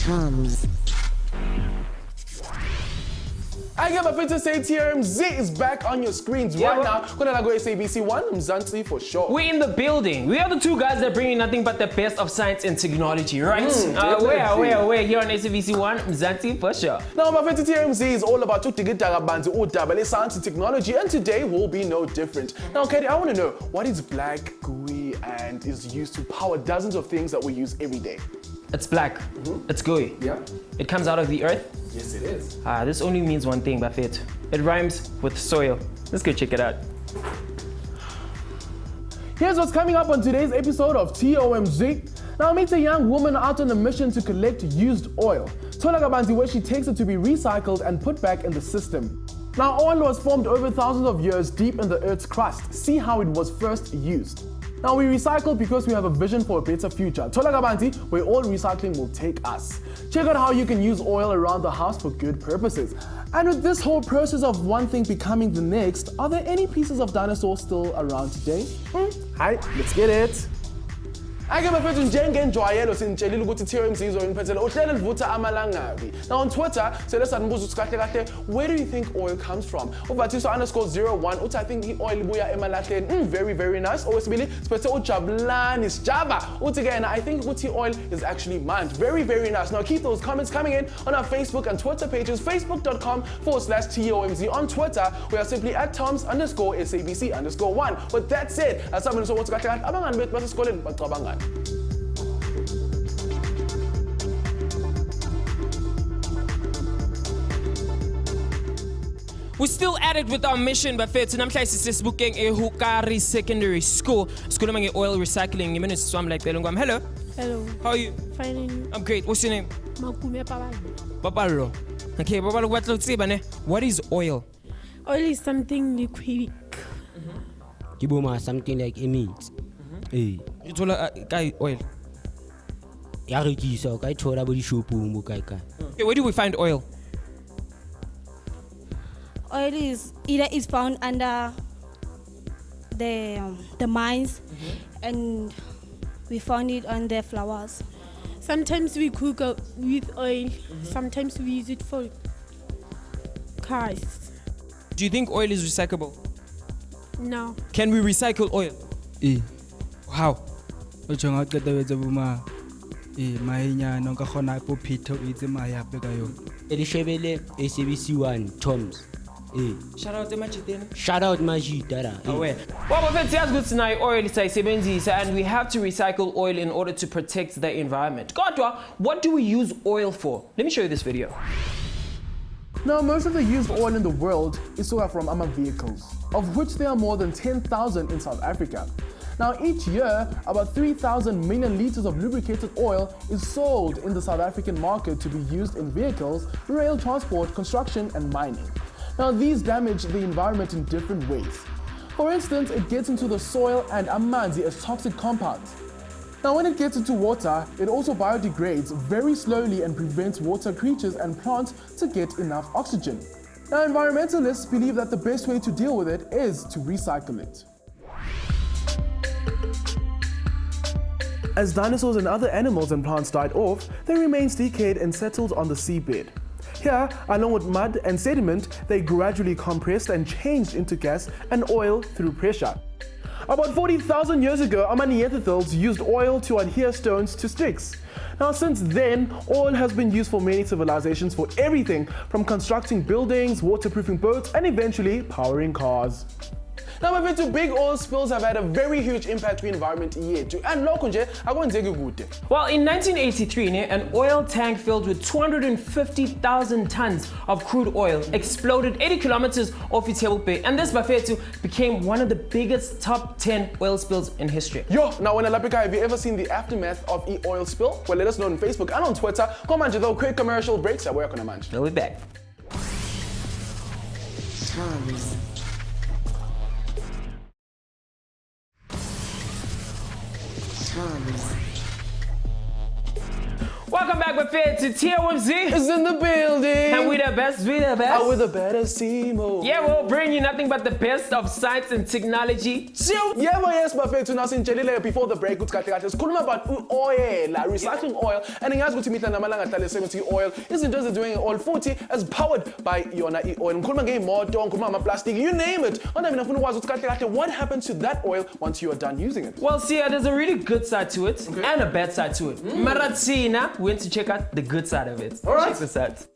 TOMz. I get my fit to say TOMz is back on your screens right now. Gonna go SABC 1, Mzansi for sure. We're in the building. We are the two guys that bring you nothing but the best of science and technology, right? We're here on SABC 1, Mzansi for sure. Now, my fit to TOMz is all about science and technology, and today will be no different. Now, Katie, I want to know, what is black, gooey, and is used to power dozens of things that we use every day? It's black. It's gooey. Yeah. It comes out of the earth. Yes, it is. This only means one thing, Buffett. It rhymes with soil. Let's go check it out. Here's what's coming up on today's episode of TOMz. Now, meet a young woman out on a mission to collect used oil. Tola Kabanzi, where she takes it to be recycled and put back in the system. Now, oil was formed over thousands of years deep in the Earth's crust. See how it was first used. Now, we recycle because we have a vision for a better future. Tola Kabanzi, where all recycling will take us. Check out how you can use oil around the house for good purposes. And with this whole process of one thing becoming the next, are there any pieces of dinosaurs still around today? Hi, let's get it. Ake bafethu njengenjwayelo sinitshelile ukuthi TOMz izoyiniphethela uhlelo livutha amalangabi. Now on Twitter, selesanbuza ukuthi kahle kahle, where do you think oil comes from? Uvathiso_01 uthi I think i-oil ibuya emalahleni. Very, very nice. Owesibili siphethe uJabulani Sijaba uthi ke I think ukuthi oil is actually mined. Very, very nice. Now keep those comments coming in on our Facebook and Twitter pages, facebook.com/TOMz. On Twitter, we are simply at TOMz_SABC_1. But that said, asabeni sokuthi kahle kahle abangani bethu basesikoleni bacabangani. We're still at it with our mission, Buffett. Namhlanje sisebukeng eHukari Secondary School. Sikhuluma nge-oil recycling. Ngimene siswami like belongwami. Hello. Hello. How are you? Fine and you? I'm great. What's your name? Makume Papalo. Papalo. Okay, Papalo, what is oil? Oil is something liquid. Kiboma something like a meat. You told guy oil. Ya rekisa ka thola bo dishopong mo kae kae. Okay, where do we find oil? Oil is found under the mines, and we found it on the flowers. Sometimes we cook up with oil. Sometimes we use it for cars. Do you think oil is recyclable? No. Can we recycle oil? How? Elishebele SABC 1 TOMz. Shout out to Machitena. Shout out Majidara. Well, Buffett, it's good tonight. Oil is and we have to recycle oil in order to protect the environment. Kodwa, what do we use oil for? Let me show you this video. Now, most of the used oil in the world is sourced from vehicles, of which there are more than 10,000 in South Africa. Now, each year, about 3,000 million liters of lubricated oil is sold in the South African market to be used in vehicles, rail transport, construction, and mining. Now, these damage the environment in different ways. For instance, it gets into the soil and amanzi as toxic compounds. Now, when it gets into water, it also biodegrades very slowly and prevents water creatures and plants to get enough oxygen. Now, environmentalists believe that the best way to deal with it is to recycle it. As dinosaurs and other animals and plants died off, their remains decayed and settled on the seabed. Here, along with mud and sediment, they gradually compressed and changed into gas and oil through pressure. About 40,000 years ago, our Neanderthals used oil to adhere stones to sticks. Now, since then, oil has been used for many civilizations for everything from constructing buildings, waterproofing boats, and eventually powering cars. Now, my friends, big oil spills have had a very huge impact on the environment yethu, and lokho nje akwenzeki kude. Well, in 1983, an oil tank filled with 250,000 tons of crude oil exploded 80 kilometers off Itsebo Bay, and this Bafethu became one of the biggest top 10 oil spills in history. Yo, now when Lapika, have you ever seen the aftermath of the oil spill? Well, let us know on Facebook and on Twitter. Come on, though, quick commercial breaks. I work on a man. We'll be back. TOMz. TOMz. Welcome back, Buffet, to TOMz. Is in the building. And we the best, we the best. We're the best team. Yeah, we'll bring you nothing but the best of science and technology. Yeah, but yes, Buffet, to now before the break, it's about oil, recycling oil, and in to meet the 70 oil isn't just doing oil 40 as powered by Yona oil. Plastic, you name it. What happens to that oil once you are done using it? Well, see, there's a really good side to it and a bad side to it. Maratina, we went to check out the good side of it. All right. Check this out.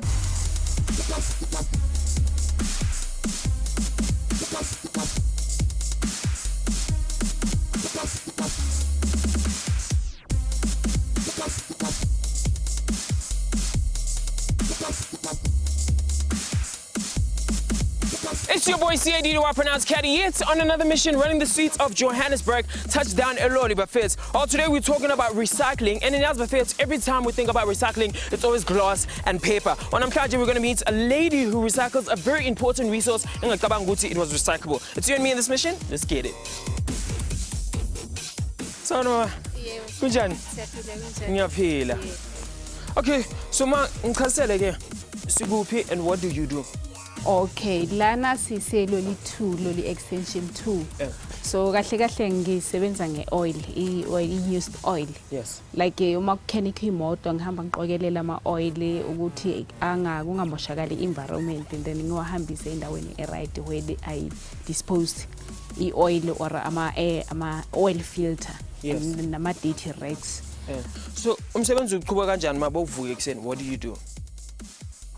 It's your boy CAD, do I pronounce Caddy? It's on another mission running the streets of Johannesburg, touchdown Elori Buffets. Today we're talking about recycling, and in Buffets, every time we think about recycling, it's always glass and paper. On Amklaje, we're going to meet a lady who recycles a very important resource, and it was recyclable. It's you and me in this mission. Let's get it. So, kunjani? Ngiyaphila. Okay, so ma ngichazele ke sikuphi and what do you do? Okay, lana sise loli 2 loli extension 2. So kahle kahle ngisebenza ngeoil, used oil. Yes. Like uma mechanic imoto ngihamba ngiqokelela ama oil ukuthi kungamoshakali environment, and then ngiwahambise endaweni eright where I disposed oil or ama oil filter. Yes. And nama dirty rags. So umsebenzi uqhubeka kanjani mabavuke ekseni? What do you do?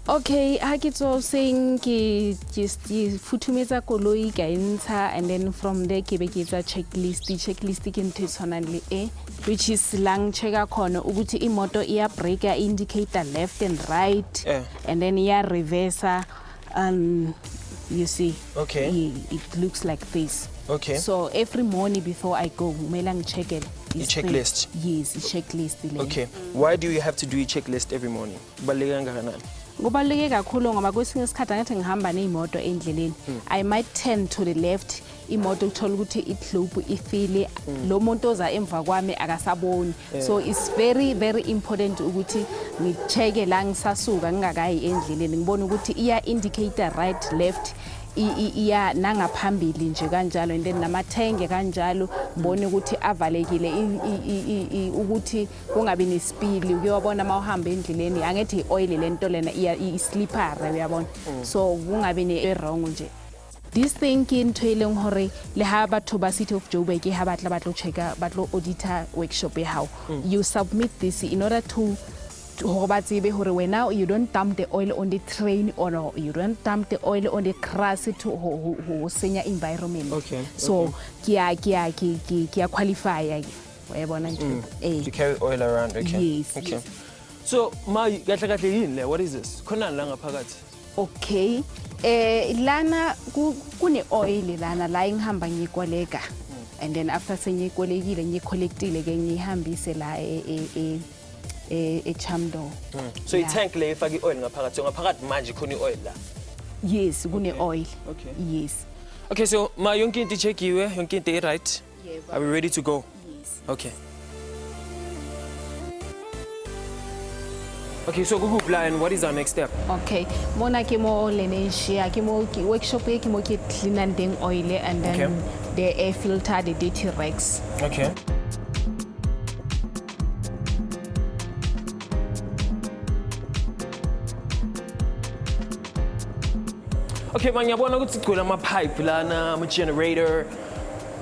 Okay, I get so saying just futumeza koloi gainta, and then from there ke beketsa checklist ke ntho tsonale which is lang checka khona ukuthi imoto iya breaker indicator left and right, and then iya reverser, you see. Okay. It looks like this. Okay. So every morning before I go kumele check it. Checklist. Yes, checklist. Okay. Why do you have to do a checklist every morning? Kubaluleke kakhulu ngoba kwesinye isikhathi ngathi ngihamba neimoto endleleni, I might turn to the left, imoto uthola ukuthi iglobe ifile, lo muntu oza emva kwami akasaboni. So it's very very important ukuthi ngicheke la ngisasuka ngingakayi endleleni ngibone ukuthi iya indicator right left, iya nangaphambili nje kanjalo, and then namathenge kanjalo ngibone ukuthi avalekile ukuthi kungabi nesipili. Uyabona mawuhamba endleleni angethi oil lento lena iya slipper, uyabona. So kungabi ne wrong nje. This thing ke ntho eleng hore le ha batho ba City of Joburg ke ha batla batlo checka batlo auditor workshop e hao, you submit this in order to you don't dump the oil on the train, or you don't dump the oil on the grass to senior environment. Okay. So kia qualify. To carry oil around, okay. Yes. Okay. So what is this? Okay. Lana kune oil lana la ngihamba ngikoleka, and then after sengikolekile ngicollectile ke ngihambise la chamdo. So yeah. Tank le ifaki oil ngaphakathi, so ngaphakathi manje khona oil la. Yes, kune oil. Okay. Yes. Okay, so ma yonke into checkiwe, yonke into right? Yeah. Are we ready to go? Yes. Okay. Okay, so Google plan, what is our next step? Okay. Mona kimo lenesia kimo workshop kimo ke clean and then oil, and then the air filter, the dirty rags. Okay. Okay, man, yabona ukuthi sigcwele ama pipe lana, ama generator.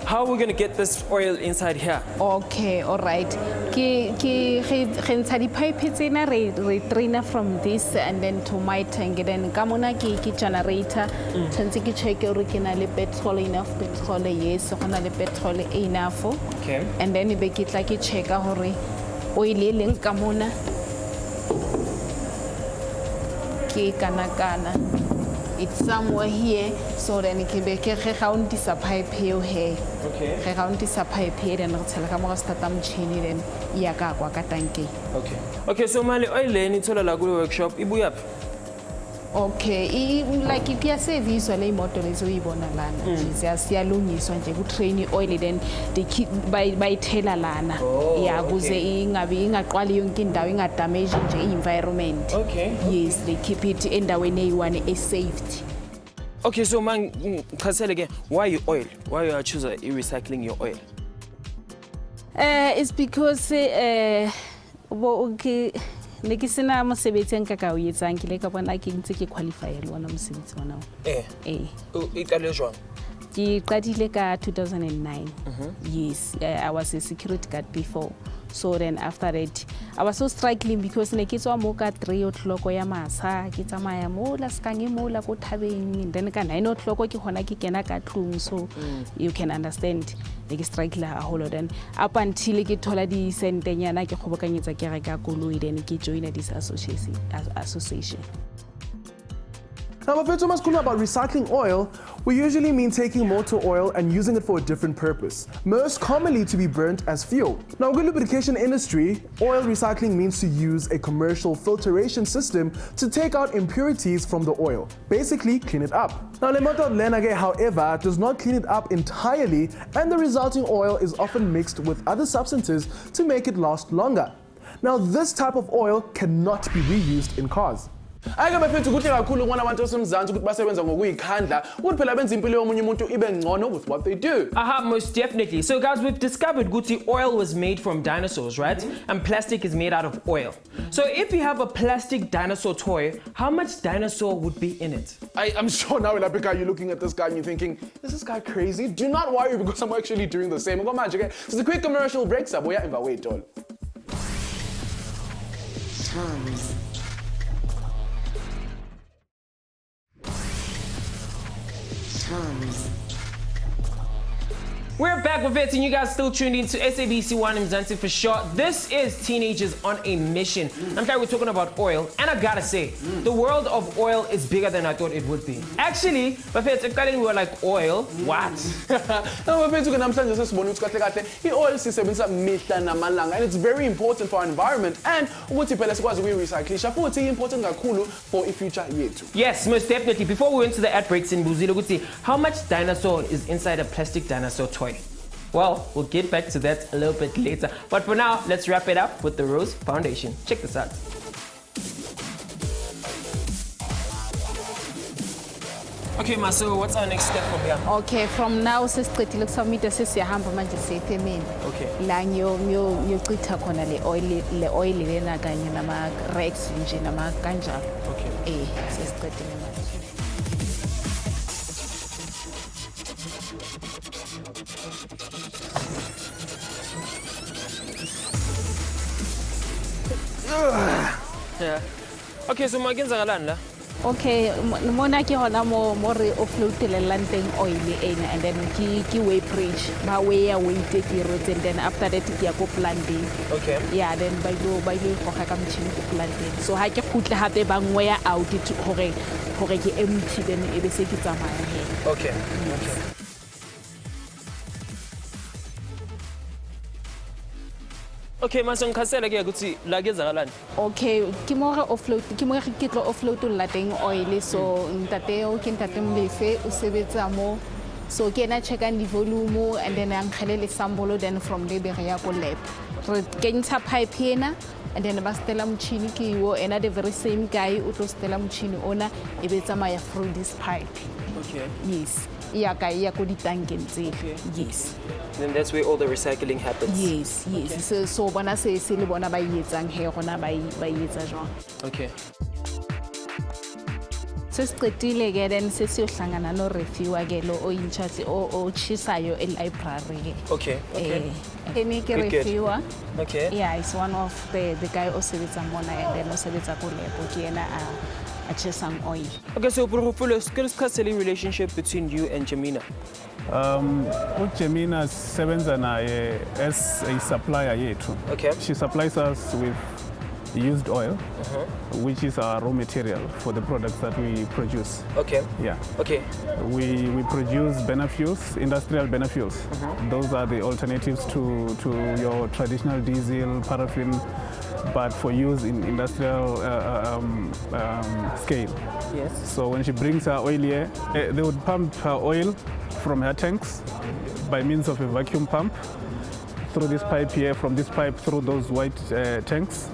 How are we going to get this oil inside here? Okay, all right. Ke di pipe tsena re drain from this and then to my tank, then kamona ke generator tshwantse ke check gore ke na le petrol, enough petrol. Yes, go na le petrol enough. Okay. And then be ke tla ke check gore oil e leng kamona ke kana it's somewhere here, so then ke be ke gaunti sa pipe here. Okay. Ge gaunti sa pipe here, then re tshela ka mo start machine, then iya ka kwa ka tanki. Okay. Okay, so mali oil le ni thola la ku workshop ibuyaphi? Okay, like kuyaseviswa le imoto lezo uyibona lana siyalungiswa nje ku-train i-oil then bayithela lana ya kuze ingaqwali yonke indawo ingadamage nje i-environment. Okay. Yes, they keep it endaweni eyi-one e-safety. Okay, so man, again, why you oil? Why you choose recycling your oil? It's because ne ke sena mosebetsi nka ka o etsang ke le ka bona ke ntse ke qualify le wona mosebetsi wa nao. E qale jwang? Ke qadile ka 2009. Yes, I was a security guard before. So then after that, I was so struggling because ne ke tswa mo ka 3 o'clock ya masa ke tsamaya mo la skange mo la ko thabeng, then ka 9 o'clock ke hona ke kena ka tlung, so you can understand ne ke struggle haholo. Then up until ke thola di sentenyana ke khobokanyetsa ke reka koloi, then ke join this association. Now, if we're talking about recycling oil, we usually mean taking motor oil and using it for a different purpose, most commonly to be burnt as fuel. Now, in the lubrication industry, oil recycling means to use a commercial filtration system to take out impurities from the oil, basically clean it up. Now, le motor lenage, however, does not clean it up entirely, and the resulting oil is often mixed with other substances to make it last longer. Now, this type of oil cannot be reused in cars. Ake bafethu kuhle kakhulu ngona abantu osemzansi ukuthi basebenza ngokuyikhandla ukuthi phela benza impilo yomunye umuntu ibe ngcono with what they do. Most definitely. So guys, we've discovered Guti oil was made from dinosaurs, right? And plastic is made out of oil. So if you have a plastic dinosaur toy, how much dinosaur would be in it? I'm sure now, Lapika, you're looking at this guy and you're thinking, is this guy crazy? Do not worry because I'm actually doing the same. So it's a quick commercial break. Wait, all. TOMz. TOMz. We're back with it, and you guys still tuned in to SABC Mzansi for short. This is Teenagers on a Mission. I'm sorry, we're talking about oil, and I gotta say, the world of oil is bigger than I thought it would be. Actually, we were like, oil? What? And it's very important for our environment and important for a future year too. Yes, most definitely. Before we went to the ad breaks in Buzilo, how much dinosaur is inside a plastic dinosaur toy? Well, we'll get back to that a little bit later. But for now, let's wrap it up with the Rose Foundation. Check this out. Okay, Ma, so what's our next step from here? Okay, from now sesiqedile kusubmit sesiyahamba manje sefemeni. Okay. La ngiyocitha khona le oil lena kanye nama racks nje nama kanjalo. Okay. Sesiqedile manje. Yeah. Okay, so magenzakalani la? Okay, mona ke hona mo re offloadelelang teng oil ena, and then ki weigh bridge ba weigh weight ke rotse, and then after that ke ya go planting. Okay. Yeah, then ba go go ka machine go planting. So ha ke khutle hape ba ngweya out hore ke empty, then e be se ke tsamaya he. Okay. Okay. Okay, mase ngikhasela ke ukuthi la kenzakalani? Okay, ke mo re ke tlo offload la teng oil, so ntate o ke ntate Mlefe o sebetsa mo, so ke na check and volume, and then angkhelele sample, then from there be re ya ko lab re kentsha pipe ena, and then ba stela mchini ke wo ena the very same guy o tlo stela mchini ona e be tsamaya through this pipe. Okay. Yes. Yeah, go di tankeng tse. Yes. Then that's where all the recycling happens. Yes, yes. Okay. So bona se le bona ba etsang he gona ba etsa jwang. Okay. Sesiqedile ke then sesiyohlangana no reviewer ke lo o in charge o chisayo e library. Okay. Okay. Emi ke reviewer. Okay. Yeah, it's one of the guy o sebetsa mona, and then o sebetsa ko lab ke ena a chesang oil. Okay, so discuss the relationship between you and Jamina. Jamina sebenza naye as a supplier yethu. Okay. She supplies us with used oil, which is our raw material for the products that we produce. Okay. Yeah. Okay. We produce benefuels, industrial benefuels. Those are the alternatives to your traditional diesel, paraffin, but for use in industrial scale. Yes. So when she brings her oil here, they would pump her oil from her tanks by means of a vacuum pump through this pipe here, from this pipe through those white tanks.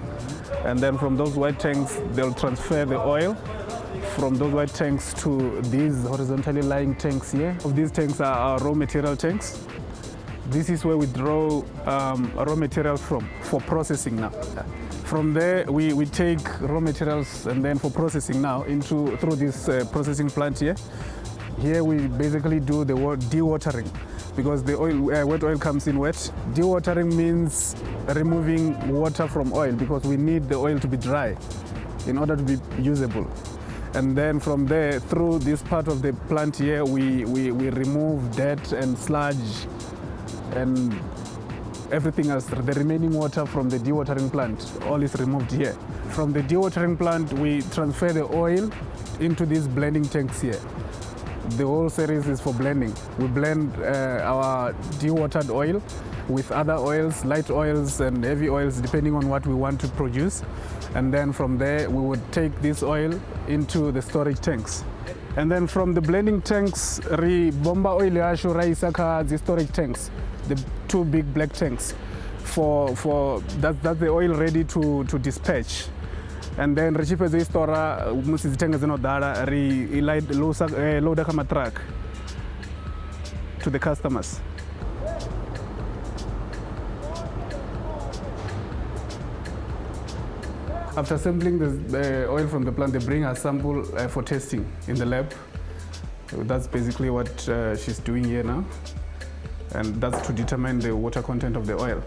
And then from those white tanks, they'll transfer the oil from those white tanks to these horizontally lying tanks here. These tanks are our raw material tanks. This is where we draw raw materials from for processing now. From there, we take raw materials and then for processing now through this processing plant here. Here we basically do the dewatering because the wet oil comes in wet. Dewatering means removing water from oil because we need the oil to be dry in order to be usable. And then from there, through this part of the plant here, we remove dirt and sludge and everything else. The remaining water from the dewatering plant, all is removed here. From the dewatering plant, we transfer the oil into these blending tanks here. The whole series is for blending. We blend our dewatered oil with other oils, light oils and heavy oils, depending on what we want to produce. And then from there, we would take this oil into the storage tanks. And then from the blending tanks, bomba oil yasho raisaka the storage tanks, the two big black tanks. That's the oil ready to dispatch. And then rechipe the store musi zitenga zino dala load kama truck to the customers. After sampling the oil from the plant, they bring a sample for testing in the lab. So that's basically what she's doing here now. And that's to determine the water content of the oil.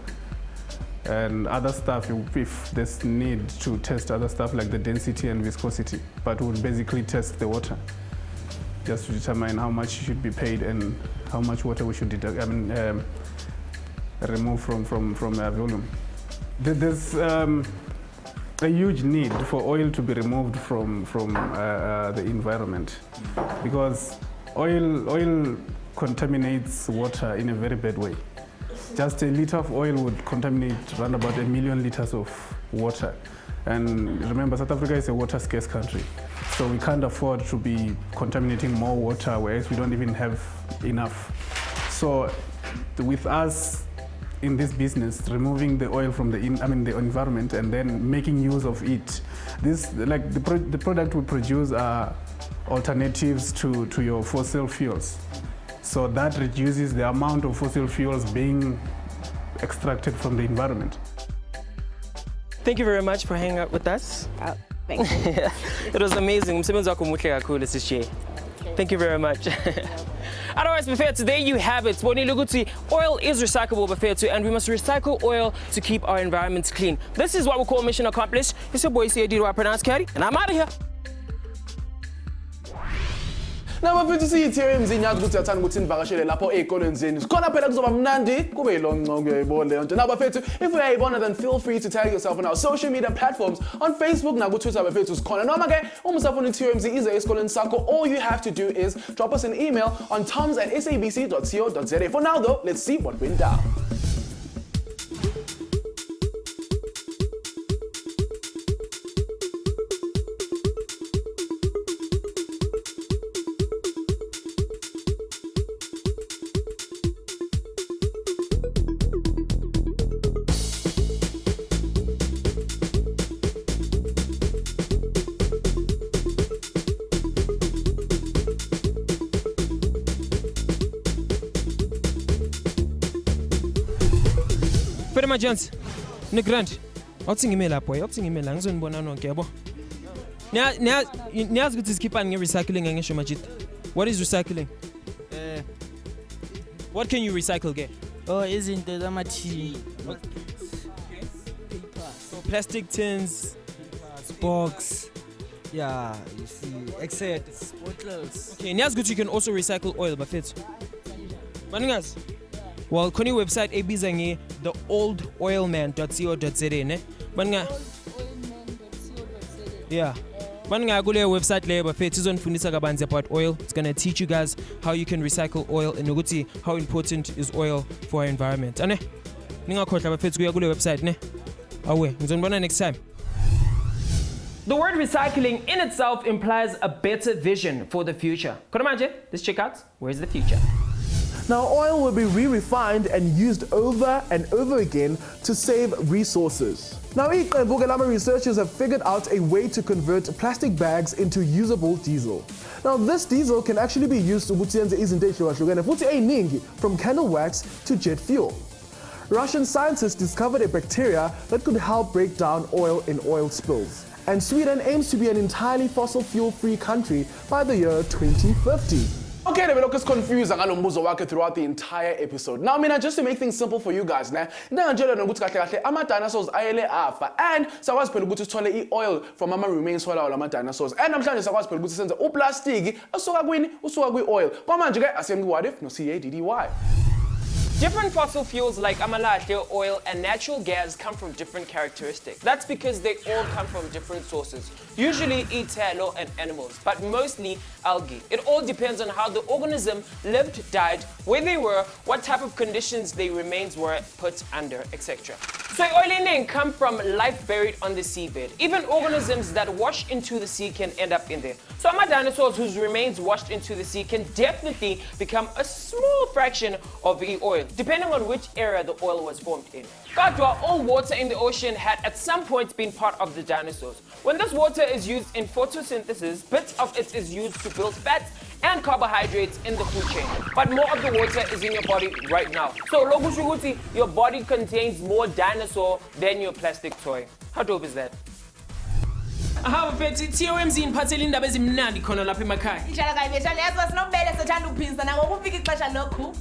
And other stuff, if there's need to test other stuff like the density and viscosity, but we'll basically test the water just to determine how much should be paid and how much water we should remove from our volume. There's a huge need for oil to be removed from the environment because oil contaminates water in a very bad way. Just a liter of oil would contaminate around about 1 million liters of water. And remember, South Africa is a water scarce country. So we can't afford to be contaminating more water, whereas we don't even have enough. So with us in this business, removing the oil from the environment and then making use of it, the product we produce are alternatives to your fossil fuels. So that reduces the amount of fossil fuels being extracted from the environment. Thank you very much for hanging out with us. Thank you. It was amazing. Thank you very much. Otherwise, Bafethu, today you have it. Oil is recyclable, Bafethu, and we must recycle oil to keep our environments clean. This is what we call mission accomplished. It's your boy, C.A.D. I pronounce Carrie, and I'm out of here. Now bafethu siyithe nyazi ukuthi yathanda ukuthi nivakashele lapho ezikolweni zenu. Sikhona phela kuzoba mnandi kube yilonco kuyayibona leyo nto. Now bafethu, if uyayibona then feel free to tag yourself on our social media platforms on Facebook na ku Twitter bafethu sikhona. Noma ke uma usafuna i-TOMz ize esikoleni sakho, all you have to do is drop us an email on TOMz@sabc.co.za. For now though, let's see what went down. My gents, ne grant. Outsing email up, outsing email, I'm going to bonano cable. Niaz good is keep on recycling and majid. What is recycling? What can you recycle, get? Oh, isn't the machine? So plastic tins, box. Yeah, you see, except bottles. Okay, Niaz good you can also recycle oil, but it's. Maningas. Well, koni website ebizange theoldoilman.co.za ne. Banga. Yeah. Banga kule website le bafethu izonifundisa kabanzi about oil. It's going to teach you guys how you can recycle oil and ukuthi how important is oil for our environment. Ane. Ningakhohlwa bafethu kuya kule website ne. Awe, ngizonibona next time. The word recycling in itself implies a better vision for the future. Kodamanje, let's check out where's the future. Now, oil will be re-refined and used over and over again to save resources. Now, Bugalama researchers have figured out a way to convert plastic bags into usable diesel. Now, this diesel can actually be used to from candle wax to jet fuel. Russian scientists discovered a bacteria that could help break down oil in oil spills. And Sweden aims to be an entirely fossil fuel-free country by the year 2050. Okay, the is confused throughout the entire episode. Now, just to make things simple for you guys, dinosaurs and oil from remains dinosaurs. And I'm trying to say plastic, oil. What if no CADDY? Different fossil fuels like amalahle, oil, and natural gas come from different characteristics. That's because they all come from different sources, usually eternal and animals, but mostly algae. It all depends on how the organism lived, died, where they were, what type of conditions their remains were put under, etc. So oil come from life buried on the seabed. Even organisms that wash into the sea can end up in there. So dinosaurs whose remains washed into the sea can definitely become a small fraction of the oil, depending on which area the oil was formed in. Kadwa, all water in the ocean had at some point been part of the dinosaurs. When this water is used in photosynthesis, bits of it is used to build fats and carbohydrates in the food chain. But more of the water is in your body right now. So Lokushuguti, your body contains more dinosaur than your plastic toy. How dope is that? Aha mfethu TOMz iniphathele indaba ezimnandi khona lapha emakhaya. Njalo kayi beshali yazi sinobele sothanda uphinza na ngokufika ixesha lokhu.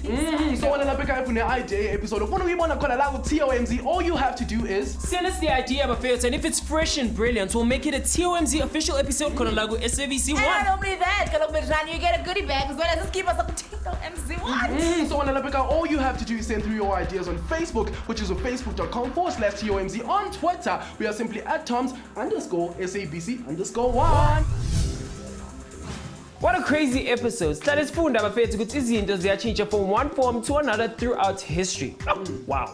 So when I pick up an idea episode, when we want to call it TOMz, all you have to do is send us the idea bafethu, and if it's fresh and brilliant, we'll make it a TOMz official episode khona la ku SABC 1. And not only that, kaloku beshali, you get a goodie bag as well as just keep us up to TOMz 1. So when I pick up, all you have to do is send through your ideas on Facebook, which is facebook.com/TOMz. On Twitter, we are simply @TOMz_SABC_1. What a crazy episode. Statisfunda bafethu ukuthi izinto ziyachinja from one form to another throughout history. Oh, wow.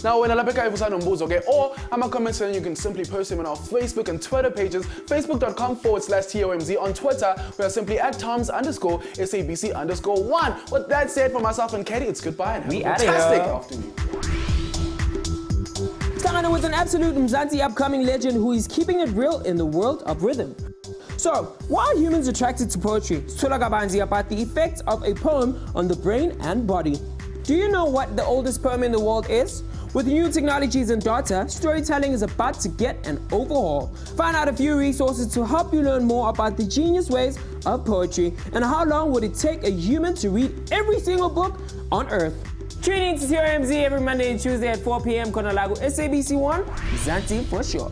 Now when alabeka ibusanombuzo, okay, or comments, and you can simply post them on our Facebook and Twitter pages, facebook.com/TOMz. On Twitter, we are simply @TOMz_SABC_1. With that said, for myself and Katie, it's goodbye and have a fantastic afternoon. Starting with an absolute Mzansi upcoming legend who is keeping it real in the world of rhythm. So, why are humans attracted to poetry? Sula Gabanzi about the effects of a poem on the brain and body. Do you know what the oldest poem in the world is? With new technologies and data, storytelling is about to get an overhaul. Find out a few resources to help you learn more about the genius ways of poetry and how long would it take a human to read every single book on Earth. Tune in to TOMz every Monday and Tuesday at 4 p.m. Konalago SABC 1, Zanti for sure.